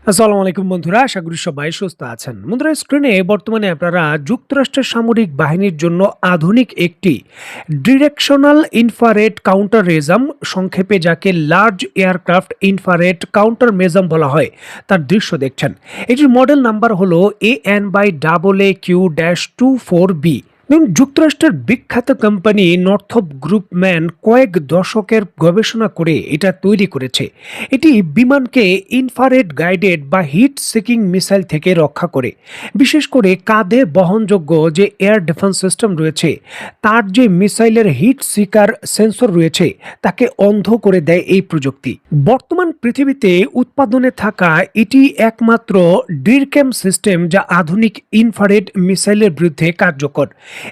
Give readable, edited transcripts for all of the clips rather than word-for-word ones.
আসসালামু আলাইকুম বন্ধুরা, আশা করি সবাই সুস্থ আছেন। বন্ধুরা, স্ক্রিনে বর্তমানে আপনারা যুক্তরাষ্ট্রের সামরিক বাহিনীর জন্য আধুনিক একটি ডিরেকশনাল ইনফ্রারেড কাউন্টারমেজাম, সংক্ষেপে যাকে লার্জ এয়ারক্রাফট ইনফ্রারেড কাউন্টারমেজাম বলা হয়, তার দৃশ্য দেখছেন। এটির মডেল নাম্বার হলো AN/AA Q-24B। দেখুন, যুক্তরাষ্ট্রের বিখ্যাত কোম্পানি নর্থ্রপ গ্রুপম্যান কয়েক দশকের গবেষণা করে এটা তৈরি করেছে। এটি বিমানকে ইনফ্রারেড গাইডেড বা হিট সিকিং মিসাইল থেকে রক্ষা করে। বিশেষ করে কাঁধে বহনযোগ্য যে এয়ার ডিফেন্স সিস্টেম রয়েছে, তার যে মিসাইলের হিট সিকার সেন্সর রয়েছে, তাকে অন্ধ করে দেয় এই প্রযুক্তি। বর্তমান পৃথিবীতে উৎপাদনে থাকা এটি একমাত্র ডিরক্যাম সিস্টেম যা আধুনিক ইনফ্রারেড মিসাইলের বিরুদ্ধে কার্যকর।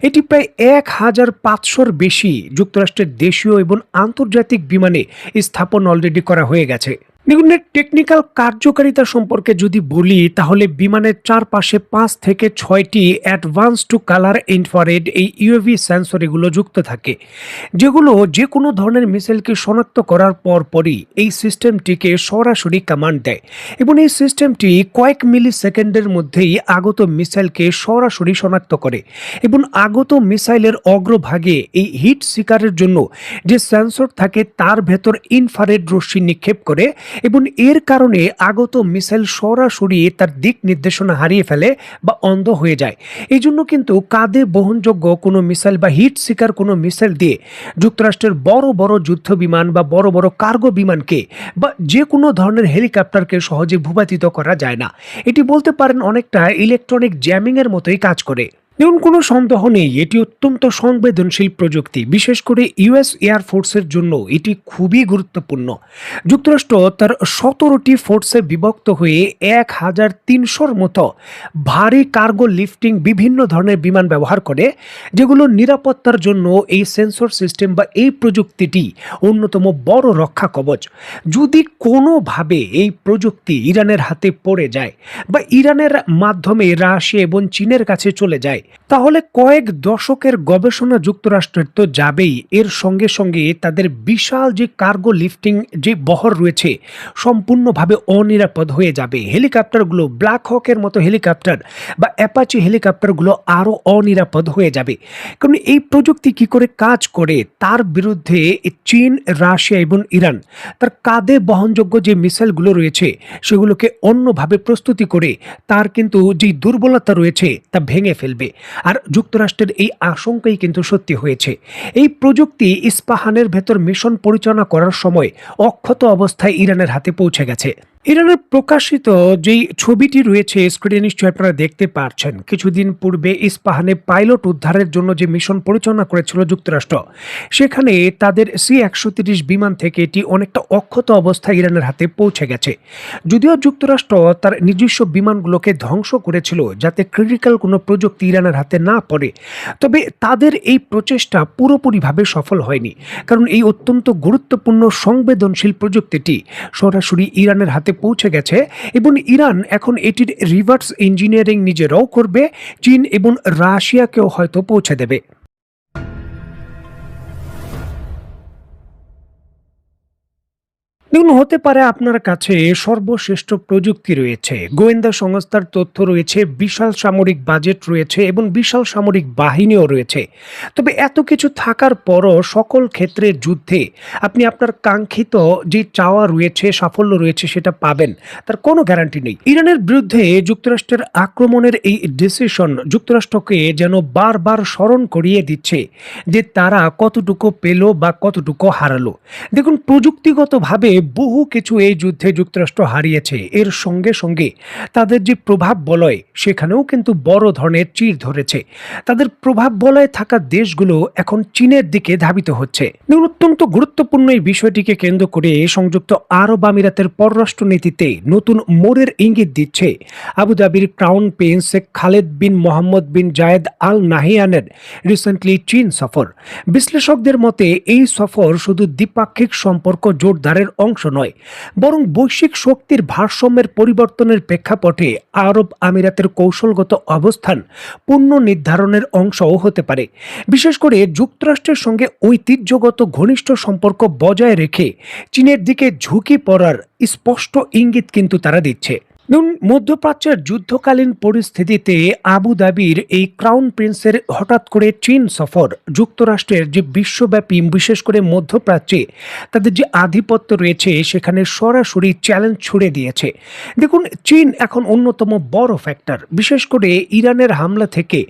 এটি প্রায় ১,৫০০-র বেশি যুক্তরাষ্ট্রের দেশীয় এবং আন্তর্জাতিক বিমানে স্থাপন অলরেডি করা হয়ে গেছে। দেখুন, টেকনিক্যাল কার্যকারিতা সম্পর্কে যদি বলি, তাহলে বিমানের চারপাশে ৫ থেকে ৬টি অ্যাডভান্স টু কালার ইনফ্রারেড এই ইউএভি সেন্সর এগুলো যুক্ত থাকে, যেগুলো যে কোনো ধরনের মিসাইলকে শনাক্ত করার পরই এই সিস্টেমটিকে সরাসরি কমান্ড দেয়, এবং এই সিস্টেমটি কয়েক মিলি সেকেন্ডের মধ্যেই আগত মিসাইলকে সরাসরি শনাক্ত করে। এবং আগত মিসাইলের অগ্রভাগে এই হিট শিকারের জন্য যে সেন্সর থাকে, তার ভেতর ইনফ্রারেড রশ্মি নিক্ষেপ করে, এবং এর কারণে আগত মিসাইল সরাসরি তার দিক নির্দেশনা হারিয়ে ফেলে বা অন্ধ হয়ে যায়। এই জন্য কিন্তু কাঁধে বহনযোগ্য কোনো মিসাইল বা হিট শিকার কোনো মিসাইল দিয়ে যুক্তরাষ্ট্রের বড় বড় যুদ্ধ বিমান বা বড় বড় কার্গো বিমানকে বা যে কোনো ধরনের হেলিকপ্টারকে সহজে ভূপাতিত করা যায় না। এটি বলতে পারেন অনেকটা ইলেকট্রনিক জ্যামিংয়ের মতোই কাজ করে। দেখুন, কোনো সন্দেহ নেই এটি অত্যন্ত সংবেদনশীল প্রযুক্তি। বিশেষ করে ইউএস এয়ারফোর্সের জন্য এটি খুবই গুরুত্বপূর্ণ। যুক্তরাষ্ট্র তার ১৭টি ফোর্সে বিভক্ত হয়ে ১,৩০০-র মতো ভারী কার্গো লিফটিং বিভিন্ন ধরনের বিমান ব্যবহার করে, যেগুলো নিরাপত্তার জন্য এই সেন্সর সিস্টেম বা এই প্রযুক্তিটি অন্যতম বড় রক্ষা কবচ। যদি কোনোভাবে এই প্রযুক্তি ইরানের হাতে পড়ে যায় বা ইরানের মাধ্যমে রাশিয়া এবং চীনের কাছে চলে যায়, তাহলে কয়েক দশকের গবেষণা যুক্তরাষ্ট্রের তো যাবেই, এর সঙ্গে সঙ্গে তাদের বিশাল যে কার্গো লিফটিং যে বহর রয়েছে সম্পূর্ণভাবে অনিরাপদ হয়ে যাবে। হেলিকপ্টারগুলো, ব্ল্যাক হকের মতো হেলিকপ্টার বা অ্যাপাচি হেলিকপ্টারগুলো আরও অনিরাপদ হয়ে যাবে। কারণ এই প্রযুক্তি কি করে কাজ করে, তার বিরুদ্ধে চীন, রাশিয়া এবং ইরান তার কাঁধে বহনযোগ্য যে মিসাইলগুলো রয়েছে সেগুলোকে অন্যভাবে প্রস্তুতি করে তার কিন্তু যে দুর্বলতা রয়েছে তা ভেঙে ফেলবে। আর যুক্তরাষ্ট্রের এই আশঙ্কাই কিন্তু সত্যি হয়েছে। এই প্রযুক্তি ইস্পাহানের ভেতর মিশন পরিচালনা করার সময় অক্ষত অবস্থায় ইরানের হাতে পৌঁছে গেছে। ইরানের প্রকাশিত যেই ছবিটি রয়েছে স্ক্রিনে নিশ্চয়ই আপনারা দেখতে পাচ্ছেন, কিছুদিন পূর্বে ইস্পাহানে পাইলট উদ্ধারের জন্য যে মিশন পরিচালনা করেছিল যুক্তরাষ্ট্র, সেখানে তাদের C-130 বিমান থেকে এটি অনেকটা অক্ষত অবস্থায় ইরানের হাতে পৌঁছে গেছে। যদিও যুক্তরাষ্ট্র তার নিজস্ব বিমানগুলোকে ধ্বংস করেছিল যাতে ক্রিটিক্যাল কোনো প্রযুক্তি ইরানের হাতে না পড়ে, তবে তাদের এই প্রচেষ্টা পুরোপুরিভাবে সফল হয়নি। কারণ এই অত্যন্ত গুরুত্বপূর্ণ সংবেদনশীল প্রযুক্তিটি সরাসরি ইরানের হাতে পৌঁছে গেছে, এবং ইরান এখন এটির রিভার্স ইঞ্জিনিয়ারিং নিজেরাও করবে, চীন এবং রাশিয়াকেও হয়তো পৌঁছে দেবে। দেখুন, হতে পারে আপনার কাছে সর্বশ্রেষ্ঠ প্রযুক্তি রয়েছে, গোয়েন্দা সংস্থার তথ্য রয়েছে, বিশাল সামরিক বাজেট রয়েছে এবং বিশাল সামরিক বাহিনীও রয়েছে। তবে এত কিছু থাকার পরও সকল ক্ষেত্রে যুদ্ধে আপনি আপনার কাঙ্ক্ষিত যে চাওয়া রয়েছে, সাফল্য রয়েছে, সেটা পাবেন, তার কোনো গ্যারান্টি নেই। ইরানের বিরুদ্ধে যুক্তরাষ্ট্রের আক্রমণের এই ডিসিশন যুক্তরাষ্ট্রকে যেন বারবার স্মরণ করিয়ে দিচ্ছে যে তারা কতটুকু পেল বা কতটুকু হারালো। দেখুন, প্রযুক্তিগতভাবে বহু কিছু এই যুদ্ধে যুক্তরাষ্ট্র হারিয়েছে, এর সঙ্গে সঙ্গে তাদের যে প্রভাব বলয় সেখানেও কিন্তু বড় ধরনের চির ধরেছে। তাদের প্রভাব বলয়ে থাকা দেশগুলো এখন চীনের দিকে ধাবিত হচ্ছে। অত্যন্ত গুরুত্বপূর্ণ এই বিষয়টিকে কেন্দ্র করে সংযুক্ত আরব আমিরাতের পররাষ্ট্র নীতিতে নতুন মোড়ের ইঙ্গিত দিচ্ছে আবুধাবির ক্রাউন প্রিন্স শেখ খালেদ বিন মোহাম্মদ বিন জায়েদ আল নাহিয়ানের রিসেন্টলি চীন সফর। বিশ্লেষকদের মতে এই সফর শুধু দ্বিপাক্ষিক সম্পর্ক জোরদারের অংশ নয়, বরং বৈশ্বিক শক্তির ভারসাম্যের পরিবর্তনের প্রেক্ষাপটে আরব আমিরাতের কৌশলগত অবস্থান পুনর্নির্ধারণের অংশও হতে পারে। বিশেষ করে যুক্তরাষ্ট্রের সঙ্গে ঐতিহ্যগত ঘনিষ্ঠ সম্পর্ক বজায় রেখে চীনের দিকে ঝুঁকি পড়ার স্পষ্ট ইঙ্গিত কিন্তু তারা দিচ্ছে। দেখুন, মধ্যপ্রাচ্যের যুদ্ধকালীন পরিস্থিতিতে আবুধাবির এই ক্রাউন প্রিন্সের হঠাৎ করে চীন সফর যুক্তরাষ্ট্রের যে বিশ্বব্যাপী বিশেষ করে মধ্যপ্রাচ্যে তাদের যে আধিপত্য রয়েছে সেখানে সরাসরি চ্যালেঞ্জ ছুড়ে দিয়েছে। দেখুন, চীন এখন অন্যতম বড় ফ্যাক্টর, বিশেষ করে ইরানের হামলা থেকে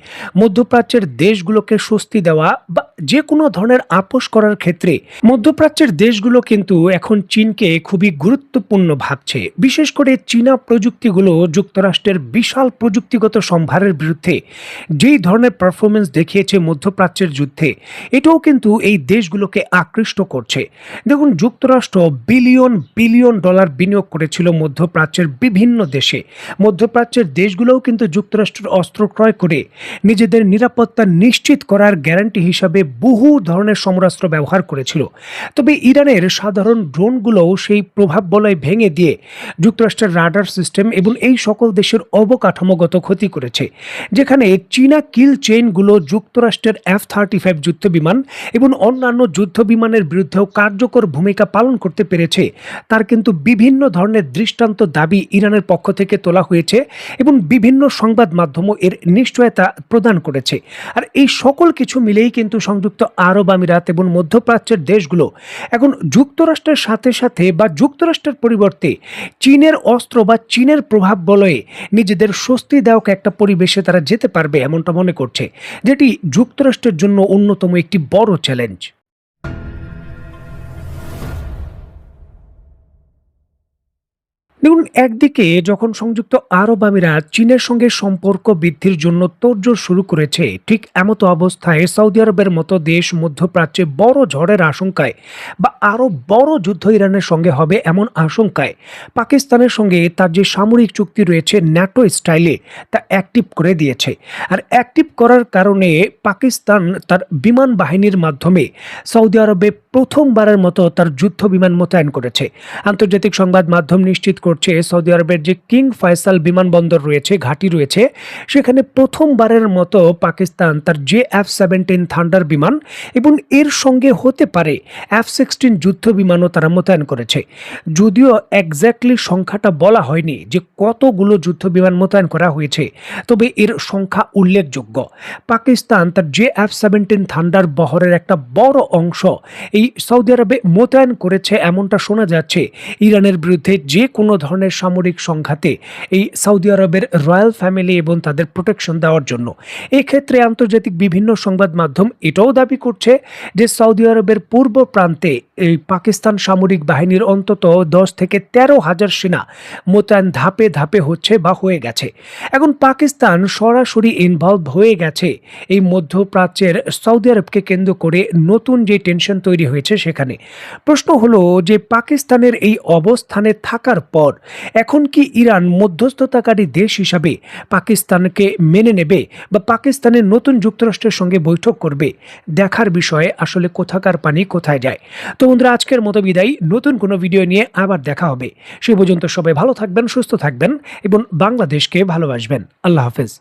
মধ্যপ্রাচ্যের দেশগুলোকে স্বস্তি দেওয়া বা যে কোনো ধরনের আপোষ করার ক্ষেত্রে মধ্যপ্রাচ্যের দেশগুলো কিন্তু এখন চীনকে খুবই গুরুত্বপূর্ণ ভাবছে। বিশেষ করে চীনা প্রযুক্তিগুলো যুক্তরাষ্ট্রের বিশাল প্রযুক্তিগত সম্ভারের বিরুদ্ধে যেই ধরনের পারফরমেন্স দেখিয়েছে মধ্যপ্রাচ্যের যুদ্ধে, এটাও কিন্তু এই দেশগুলোকে আকৃষ্ট করছে। দেখুন, যুক্তরাষ্ট্র বিলিয়ন বিলিয়ন ডলার বিনিয়োগ করেছিল মধ্যপ্রাচ্যের বিভিন্ন দেশে। মধ্যপ্রাচ্যের দেশগুলোও কিন্তু যুক্তরাষ্ট্রের অস্ত্র ক্রয় করে নিজেদের নিরাপত্তা নিশ্চিত করার গ্যারান্টি হিসাবে বহু ধরনের সমরাস্ত্র ব্যবহার করেছিল। তবে ইরানের সাধারণ ড্রোনগুলোও সেই প্রভাব বলয় ভেঙে দিয়ে যুক্তরাষ্ট্রের রাডার সিস্টেম এবং এই সকল দেশের অবকাঠামোগত ক্ষতি করেছে। যেখানে চীনা কিল চেইনগুলো যুক্তরাষ্ট্রের F-35 যুদ্ধ বিমান এবং অন্যান্য যুদ্ধ বিমানের বিরুদ্ধেও কার্যকর ভূমিকা পালন করতে পেরেছে, তার কিন্তু বিভিন্ন ধরনের দৃষ্টান্ত দাবি ইরানের পক্ষ থেকে তোলা হয়েছে এবং বিভিন্ন সংবাদ মাধ্যমও এর নিশ্চয়তা প্রদান করেছে। আর এই সকল কিছু মিলেই কিন্তু সংযুক্ত আরব আমিরাত এবং মধ্যপ্রাচ্যের দেশগুলো এখন যুক্তরাষ্ট্রের সাথে সাথে বা যুক্তরাষ্ট্রের পরিবর্তে চীনের অস্ত্র বা চীনের প্রভাব বলয়ে নিজেদের স্বস্তি দেওয়া একটা পরিবেশে তারা যেতে পারবে এমনটা মনে করছে, যেটি যুক্তরাষ্ট্রের জন্য অন্যতম একটি বড় চ্যালেঞ্জ। দেখুন, একদিকে যখন সংযুক্ত আরব আমিরাত চীনের সঙ্গে সম্পর্ক বৃদ্ধির জন্য তোড়জোড় শুরু করেছে, ঠিক এমতো অবস্থায় সৌদি আরবের মতো দেশ মধ্যপ্রাচ্যে বড় ঝড়ের আশঙ্কায় বা আরও বড় যুদ্ধ ইরানের সঙ্গে হবে এমন আশঙ্কায় পাকিস্তানের সঙ্গে তার যে সামরিক চুক্তি রয়েছে ন্যাটো স্টাইলে তা অ্যাক্টিভ করে দিয়েছে। আর অ্যাক্টিভ করার কারণে পাকিস্তান তার বিমান বাহিনীর মাধ্যমে সৌদি আরবে প্রথমবারের মতো তার যুদ্ধ বিমান মোতায়েন করেছে। আন্তর্জাতিক সংবাদ মাধ্যম নিশ্চিত করছে সৌদি আরবের যে কিং ফয়সাল বিমানবন্দর রয়েছে, ঘাঁটি রয়েছে, সেখানে প্রথমবারের মতো পাকিস্তান তার F-17 থান্ডার বিমান এবং এর সঙ্গে হতে পারে F-16 যুদ্ধ বিমানও তারা মোতায়েন করেছে। যদিও এক্স্যাক্টলি সংখ্যাটা বলা হয়নি যে কতগুলো যুদ্ধ বিমান মোতায়েন করা হয়েছে, তবে এর সংখ্যা উল্লেখযোগ্য। পাকিস্তান তার F-17 থান্ডার বহরের একটা বড় অংশ এই সৌদি আরবে মোতায়েন করেছে এমনটা শোনা যাচ্ছে ইরানের বিরুদ্ধে যে কোনো ধরনের সামরিক সংঘাতে এই সৌদি আরবের রয়্যাল ফ্যামিলি এবং তাদের প্রোটেকশন দেওয়ার জন্য। এক্ষেত্রে আন্তর্জাতিক বিভিন্ন সংবাদ মাধ্যম এটাও দাবি করছে যে সৌদি আরবের পূর্ব প্রান্তে এই পাকিস্তান সামরিক বাহিনীর অন্তত 10 থেকে 13,000 সেনা মোতায়েন ধাপে ধাপে হচ্ছে বা হয়ে গেছে। এখন পাকিস্তান সরাসরি ইনভলভ হয়ে গেছে এই মধ্যপ্রাচ্যের সৌদি আরবকে কেন্দ্র করে নতুন যে টেনশন তৈরি হয়েছে সেখানে। প্রশ্ন হলো যে পাকিস্তানের এই অবস্থানে থাকার পর এখন কি ইরান মধ্যস্থতাকারী দেশ হিসাবে পাকিস্তানকে মেনে নেবে বা পাকিস্তানের নতুন যুক্তরাষ্ট্রের সঙ্গে বৈঠক করবে? দেখার বিষয়ে আসলে কোথাকার পানি কোথায় যায়। তো বন্ধুরা, আজকের মতো বিদায়, নতুন কোনো ভিডিও নিয়ে আবার দেখা হবে। সে পর্যন্ত সবাই ভালো থাকবেন, সুস্থ থাকবেন এবং বাংলাদেশকে ভালোবাসবেন। আল্লাহ হাফেজ।